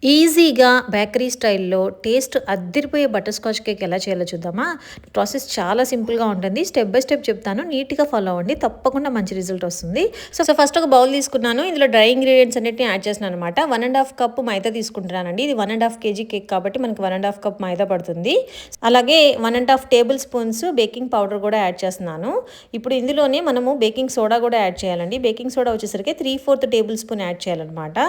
ఈజీగా బేకరీ స్టైల్‌లో taste అద్దిరిపోయే butter scotch cake ఎలా చేయాలో చూద్దామా? ప్రాసెస్ చాలా సింపుల్‌గా ఉంటుంది. స్టెప్ బై స్టెప్ చెప్తాను. నీట్‌గా ఫాలో అవ్వండి. తప్పకుండా మంచి రిజల్ట్ వస్తుంది. సో, ఫస్ట్ ఒక బౌల్ తీసుకున్నాను. ఇందులో డ్రై ఇంగ్రీడియెంట్స్ అన్నిటిని యాడ్ చేస్తున్నాననమాట. 1 ½ కప్ మైదా తీసుకుంటున్నానండి. ఇది 1 ½ కేజీ కేక్ కాబట్టి మనకి 1 ½ కప్ మైదా పడుతుంది. అలాగే 1 ½ టేబుల్ స్పూన్స్ బేకింగ్ పౌడర్ కూడా యాడ్ చేస్తున్నాను. ఇప్పుడు ఇందులోనే మనము బేకింగ్ సోడా కూడా యాడ్ చేయాలండి. బేకింగ్ సోడా వచ్చేసరికి 3/4 టేబుల్ స్పూన్ యాడ్ చేయాలన్నమాట.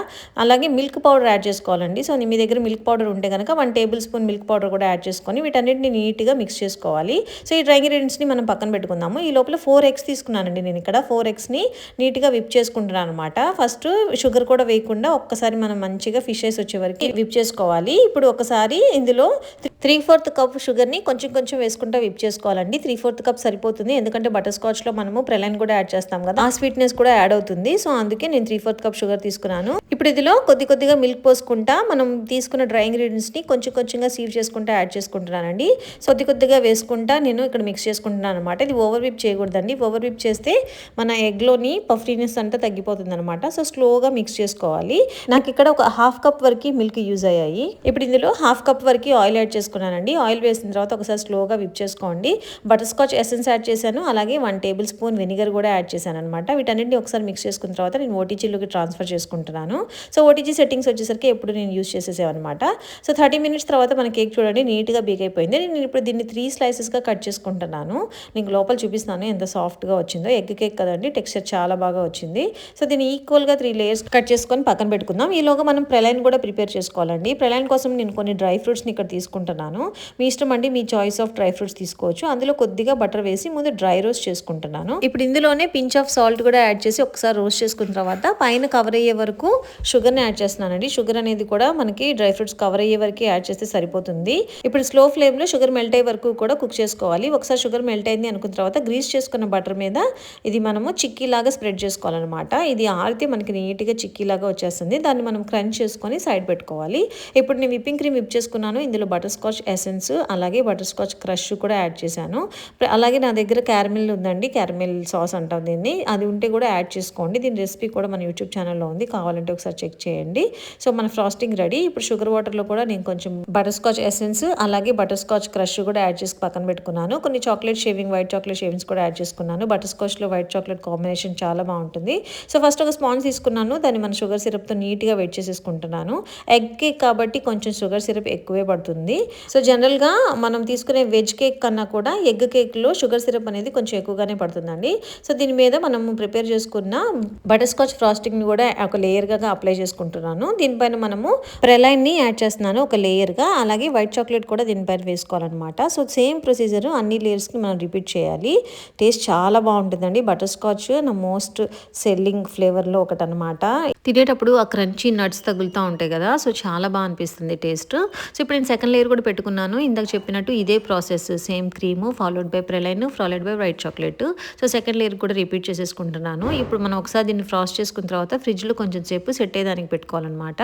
అలాగే మిల్క్ పౌడర్ యాడ్ చేసుకోవాలి. సో మీ దగ్గర మిల్క్ పౌడర్ ఉంటే కనుక 1 టేబుల్ స్పూన్ మిల్క్ పౌడర్ కూడా యాడ్ చేసుకొని వీటన్నిటిని నీట్గా మిక్స్ చేసుకోవాలి. సో ఈ డ్రై ఇంగ్రీడియంట్స్ని మనం పక్కన పెట్టుకుందాము. ఈ లోపల 4 eggs తీసుకున్నానండి. నేను ఇక్కడ 4 eggsని నీట్గా విప్ చేసుకుంటున్నాను అనమాట. ఫస్ట్ షుగర్ కూడా వేయకుండా ఒక్కసారి మనం మంచిగా ఫిషెస్ వచ్చే వరకు విప్ చేసుకోవాలి. ఇప్పుడు ఒకసారి ఇందులో 3/4 కప్ షుగర్ని కొంచెం కొంచెం వేసుకుంటా విప్ చేసుకోవాలండి. 3/4 కప్ సరిపోతుంది. ఎందుకంటే బటర్ స్కాచ్లో మనము ప్రెలైన్ కూడా యాడ్ చేస్తాం కదా, ఆ స్వీట్నెస్ కూడా యాడ్ అవుతుంది. సో అందుకే నేను 3/4 కప్ షుగర్ తీసుకున్నాను. ఇప్పుడు ఇందులో కొద్దిగా మిల్క్ పోసుకుంటా మనం తీసుకున్న డ్రై ఇంగ్రీడియంట్స్ని కొంచెం కొంచెంగా సీవ్ చేసుకుంటా యాడ్ చేసుకుంటున్నానండి. సో కొద్దిగా వేసుకుంటా నేను ఇక్కడ మిక్స్ చేసుకుంటున్నాను అనమాట. ఇది ఓవర్ విప్ చేయకూడదండి. ఓవర్ విప్ చేస్తే మన ఎగ్లోని పఫ్టీనెస్ అంతా తగ్గిపోతుంది అనమాట. సో స్లోగా మిక్స్ చేసుకోవాలి. నాకు ఇక్కడ ఒక 1/2 కప్ వరకు మిల్క్ యూజ్ అయ్యాయి. ఇప్పుడు ఇందులో 1/2 కప్ వరకు ఆయిల్ యాడ్ చేసుకున్నానండి. ఆయిల్ వేసిన తర్వాత ఒకసారి స్లోగా విప్ చేసుకోండి. బటర్ స్కాచ్ ఎసెన్స్ యాడ్ చేశాను. అలాగే 1 టేబుల్ స్పూన్ వెనిగర్ కూడా యాడ్ చేశాను అనమాట. వీటన్నింటిని ఒకసారి మిక్స్ చేసుకున్న తర్వాత నేను ఓటీజీలోకి ట్రాన్స్ఫర్ చేసుకుంటున్నాను. సో ఓటీజీ సెట్టింగ్స్ వచ్చేసరికి ఎప్పుడు నేను యూజ్ చేసేసామన్నమాట. సో 30 మినిట్స్ తర్వాత మన కేక్ చూడండి నీట్గా బేక్ అయిపోయింది. నేను ఇప్పుడు దీన్ని 3 స్లైసెస్గా కట్ చేసుకుంటున్నాను. నీకు లోపల చూపిస్తాను ఎంత సాఫ్ట్గా వచ్చిందో. ఎగ్ కేక్ కదండి, టెక్స్చర్ చాలా బాగా వచ్చింది. సో దీన్ని ఈక్వల్గా 3 లేయర్స్ కట్ చేసుకొని పక్కన పెట్టుకుందాం. ఈలోగా మనం ప్రెలైన్ కూడా ప్రిపేర్ చేసుకోవాలండి. ప్రెలైన్ కోసం నేను కొన్ని డ్రై ఫ్రూట్స్ని ఇక్కడ తీసుకుంటున్నాను. మీ ఇష్టం అండి, మీ చాయిస్ ఆఫ్ డ్రై ఫ్రూట్స్ తీసుకోవచ్చు. అందులో కొద్దిగా బటర్ వేసి ముందు డ్రై రోస్ట్ చేసుకుంటున్నాను. ఇప్పుడు ఇందులోనే పించ్ ఆఫ్ సాల్ట్ కూడా యాడ్ చేసి ఒకసారి రోస్ట్ చేసుకున్న తర్వాత పైన కవర్ అయ్యే వరకు షుగర్ని యాడ్ చేస్తున్నానండి. షుగర్ అనేది కూడా మనకి డ్రై ఫ్రూట్స్ కవర్ అయ్యే వరకు యాడ్ చేస్తే సరిపోతుంది. ఇప్పుడు స్లో ఫ్లేమ్లో షుగర్ మెల్ట్ అయ్యే వరకు కూడా కుక్ చేసుకోవాలి. ఒకసారి షుగర్ మెల్ట్ అయింది అనుకున్న తర్వాత గ్రీస్ చేసుకున్న బటర్ మీద ఇది మనము చిక్కీలాగా స్ప్రెడ్ చేసుకోవాలన్నమాట. ఇది ఆరితే మనకి నీట్గా చిక్కీలాగా వచ్చేస్తుంది. దాన్ని మనం క్రంచ్ చేసుకొని సైడ్ పెట్టుకోవాలి. ఇప్పుడు నేను విప్పింగ్ క్రీమ్ విప్ చేసుకున్నాను. ఇందులో బటర్ స్కాచ్ ఎసెన్స్ అలాగే బటర్ స్కాచ్ క్రష్ కూడా యాడ్ చేశాను. అలాగే నా దగ్గర క్యారమిల్ ఉందండి, క్యారమిల్ సాస్ అంటాం దీన్ని. అది ఉంటే కూడా యాడ్ చేసుకోండి. దీని రెసిపీ కూడా మన యూట్యూబ్ ఛానల్లో ఉంది, కావాలంటే ఒకసారి చెక్ చేయండి. సో మన ఫ్రాస్టింగ్ రెడీ. ఇప్పుడు షుగర్ వాటర్లో కూడా నేను కొంచెం బటర్ స్కాచ్ ఎసెన్స్ అలాగే బటర్ స్కాచ్ క్రష్ కూడా యాడ్ చేసి పక్కన పెట్టుకున్నాను. కొన్ని chocolate shaving, white chocolate shavings కూడా యాడ్ చేసుకున్నాను. బటర్ స్కాచ్లో వైట్ చాక్లెట్ కాంబినేషన్ చాలా బాగుంటుంది. సో ఫస్ట్ ఒక స్పాంజ్ తీసుకున్నాను. దాన్ని మన షుగర్ సిరప్తో నీట్గా వెయిట్ చేసేసుకుంటున్నాను. ఎగ్ కేక్ కాబట్టి కొంచెం షుగర్ సిరప్ ఎక్కువే పడుతుంది. సో జనరల్గా మనం తీసుకునే వెజ్ కేక్ కన్నా కూడా ఎగ్ కేక్లో షుగర్ సిరప్ అనేది కొంచెం ఎక్కువగానే పడుతుందండి. సో దీని మీద మనం ప్రిపేర్ చేసుకున్న బటర్ స్కాచ్ ఫ్రాస్టింగ్ని కూడా ఒక లేయర్గా అప్లై చేసుకుంటున్నాను. దీనిపైన మనము ప్రెలైన్ని యాడ్ చేస్తున్నాను ఒక లేయర్గా. అలాగే వైట్ చాక్లెట్ కూడా దీనిపైన వేసుకోవాలన్నమాట. సో సేమ్ ప్రొసీజర్ అన్ని లేయర్స్కి మనం రిపీట్ చేయాలి. టేస్ట్ చాలా బాగుంటుందండి. బటర్ స్కాచ్ నా మోస్ట్ సెల్లింగ్ ఫ్లేవర్లో ఒకటి అనమాట. తినేటప్పుడు ఆ క్రంచీ నట్స్ తగులుతూ ఉంటాయి కదా, సో చాలా బాగా అనిపిస్తుంది టేస్ట్. సో ఇప్పుడు నేను సెకండ్ లేయర్ కూడా పెట్టుకున్నాను. ఇందాక చెప్పినట్టు ఇదే process, same cream followed by praline followed by white chocolate. So second layer కూడా రిపీట్ చేసేసుకుంటున్నాను. ఇప్పుడు మనం ఒకసారి దీన్ని ఫ్రాస్ట్ చేసుకున్న తర్వాత ఫ్రిడ్జ్లో కొంచెం సేపు సెట్ అయ్యేదానికి పెట్టుకోవాలన్నమాట.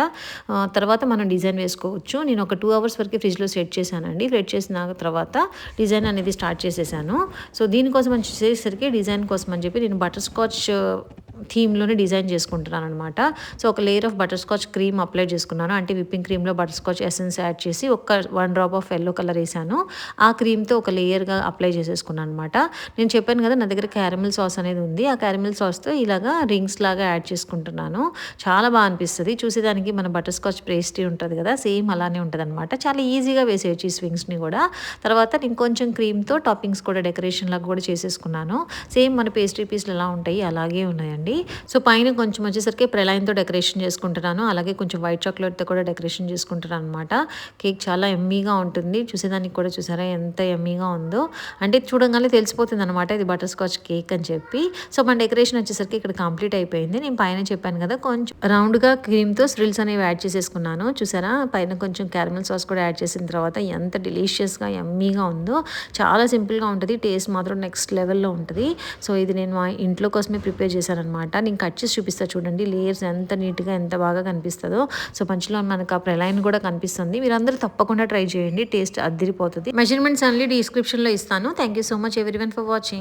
తర్వాత మనం డిజైన్ వేసుకోవచ్చు. నేను ఒక 2 hours వరకు ఫ్రిడ్జ్లో సెట్ చేశానండి. సెట్ చేసిన తర్వాత డిజైన్ అనేది స్టార్ట్ చేసేసాను. సో దీనికోసం అని చేసేసరికి డిజైన్ కోసం అని చెప్పి నేను బటర్ స్కాచ్ థీమ్లోనే డిజైన్ చేసుకుంటున్నాను అనమాట. సో ఒక layer of butterscotch cream apply చేసుకున్నాను. అంటే విప్పింగ్ క్రీమ్లో బటర్ స్కాచ్ ఎసెన్స్ యాడ్ చేసి ఒక 1 drop ఆఫ్ ఎల్లో కలర్ వేసాను. ఆ క్రీమ్తో ఒక లేయర్గా అప్లై చేసేసుకున్నాను అనమాట. నేను చెప్పాను కదా నా దగ్గర క్యారమిల్ సాస్ అనేది ఉంది. ఆ క్యారమిల్ సాస్తో ఇలాగా రింగ్స్ లాగా యాడ్ చేసుకుంటున్నాను. చాలా బాగా అనిపిస్తుంది చూసేదానికి. మన బటర్ స్కాచ్ పేస్ట్రీ ఉంటుంది కదా, సేమ్ అలానే ఉంటుంది అనమాట. చాలా ఈజీగా వేసేయచ్చు ఈ స్వింగ్స్ని కూడా. తర్వాత నేను కొంచెం క్రీమ్తో టాపింగ్స్ కూడా డెకరేషన్ లాగా కూడా చేసేసుకున్నాను. సేమ్ మన పేస్ట్రీ పీస్లు ఎలా ఉంటాయి అలాగే ఉన్నాయండి. సో పైన కొంచెం వచ్చేసరికి ప్రెలైన్తో డెకరేషన్ చేసుకుంటున్నాను. అలాగే కొంచెం వైట్ చాక్లెట్తో కూడా డెకరేషన్ చేసుకుంటున్నాను అనమాట. కేక్ చాలా ఎమ్మీగా ఉంటుంది. చూసేదానికి కూడా చూసారా ఎంత ఎమ్మీగా ఉందో. అంటే చూడగానే తెలిసిపోతుంది అనమాట ఇది బటర్ స్కాచ్ కేక్ అని చెప్పి. సో మన డెకరేషన్ వచ్చేసరికి ఇక్కడ కంప్లీట్ అయిపోయింది. నేను పైన చెప్పాను కదా కొంచెం రౌండ్గా క్రీమ్తో స్రిల్స్ అనేవి యాడ్ చేసేసుకున్నాను. చూసారా పైన కొంచెం క్యారమిల్ సాస్ కూడా యాడ్ చేసిన తర్వాత ఎంత డెలీషియస్గా ఎమ్మీగా ఉందో. చాలా సింపుల్గా ఉంటుంది, టేస్ట్ మాత్రం నెక్స్ట్ లెవెల్లో ఉంటుంది. సో ఇది నేను మా ఇంట్లో కోసమే ప్రిపేర్ చేశాను అనమాట. నేను కట్ చేసి చూపిస్తా చూడండి, లేయర్స్ ఎంత నీట్గా ఎంత బాగా కనిపిస్తుందో. సో మధ్యలో మనకు ఆ ప్రెలైన్ కూడా కనిపిస్తుంది. మీరందరూ తప్పకుండా ట్రై చేయండి, టేస్ట్ అద్దిరిపోతుంది. మెజర్మెంట్స్ అన్ని డిస్క్రిప్షన్లో ఇస్తాను. Thank you so much everyone for watching.